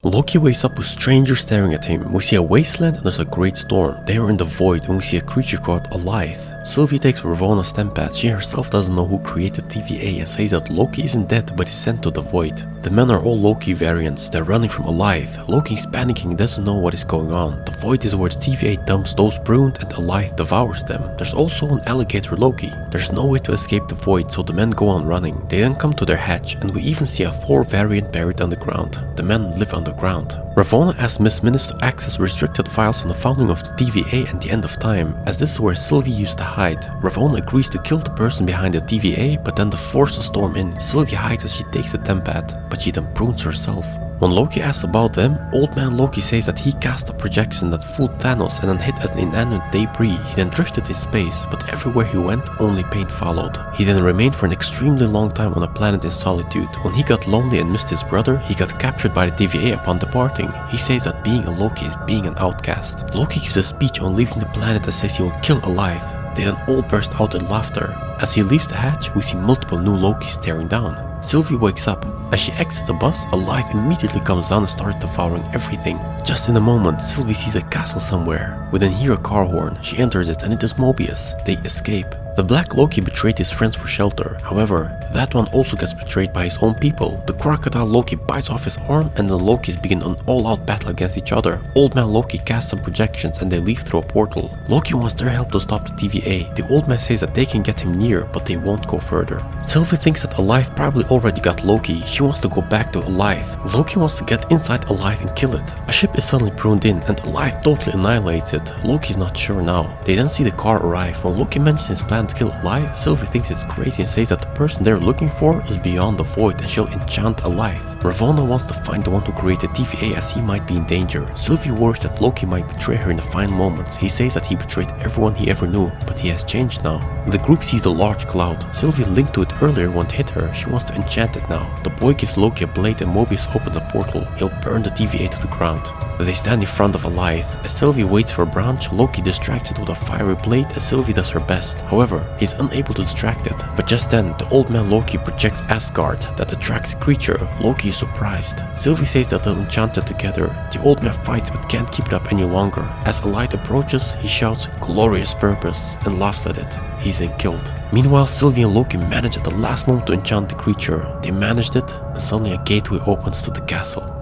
Loki wakes up with strangers staring at him. We see a wasteland and there's a great storm. They are in the void and we see a creature called Alith. Sylvie takes Ravonna's stemp. She herself doesn't know who created TVA and says that Loki isn't dead but is sent to the void. The men are all Loki variants. They're running from Alith. Loki is panicking, doesn't know what is going on. The void is where the TVA dumps those pruned and Alith devours them. There's also an alligator Loki. There's no way to escape the void, so the men go on running. They then come to their hatch and we even see a Thor variant buried underground. The men live underground. Ravonna asks Miss Minutes to access restricted files on the founding of the TVA and the end of time, as this is where Sylvie used to hide. Ravonna agrees to kill the person behind the TVA, but then the forces storm in. Sylvie hides as she takes the TemPad, but she then prunes herself. When Loki asks about them, Old Man Loki says that he cast a projection that fooled Thanos and then hit as an inanimate debris. He then drifted in space, but everywhere he went, only pain followed. He then remained for an extremely long time on a planet in solitude. When he got lonely and missed his brother, he got captured by the TVA upon departing. He says that being a Loki is being an outcast. Loki gives a speech on leaving the planet that says he will kill Alith. They then all burst out in laughter. As he leaves the hatch, we see multiple new Lokis staring down. Sylvie wakes up. As she exits the bus, Alith immediately comes down and starts devouring everything. Just in a moment, Sylvie sees a castle somewhere. We then hear a car horn. She enters it and it is Mobius. They escape. The Black Loki betrayed his friends for shelter. However, that one also gets betrayed by his own people. The Crocodile Loki bites off his arm and the Lokis begin an all-out battle against each other. Old Man Loki casts some projections and they leave through a portal. Loki wants their help to stop the TVA. The Old Man says that they can get him near, but they won't go further. Sylvie thinks that Alith probably already got Loki. She wants to go back to Alith. Loki wants to get inside Alith and kill it. A ship is suddenly pruned in and Alith totally annihilates it. Loki's not sure now. They then see the car arrive. When Loki mentions his plan to kill Alith, Sylvie thinks it's crazy and says that the person they're looking for is beyond the void and she'll enchant Alith. Ravonna wants to find the one who created TVA as he might be in danger. Sylvie worries that Loki might betray her in the final moments. He says that he betrayed everyone he ever knew, but he has changed now. The group sees a large cloud. Sylvie linked to it earlier won't hit her. She wants to enchant it now. The boy gives Loki a blade and Mobius opens a portal. He'll burn the TVA to the ground. They stand in front of Alith. As Sylvie waits for a branch, Loki distracts it with a fiery blade as Sylvie does her best. However, he's unable to distract it. But just then, the Old Man Loki projects Asgard that attracts a creature. Loki is surprised. Sylvie says that they'll enchant it together. The Old Man fights but can't keep it up any longer. As Alith approaches, he shouts "Glorious purpose" and laughs at it. He's then killed. Meanwhile, Sylvie and Loki manage at the last moment to enchant the creature. They managed it, and suddenly a gateway opens to the castle.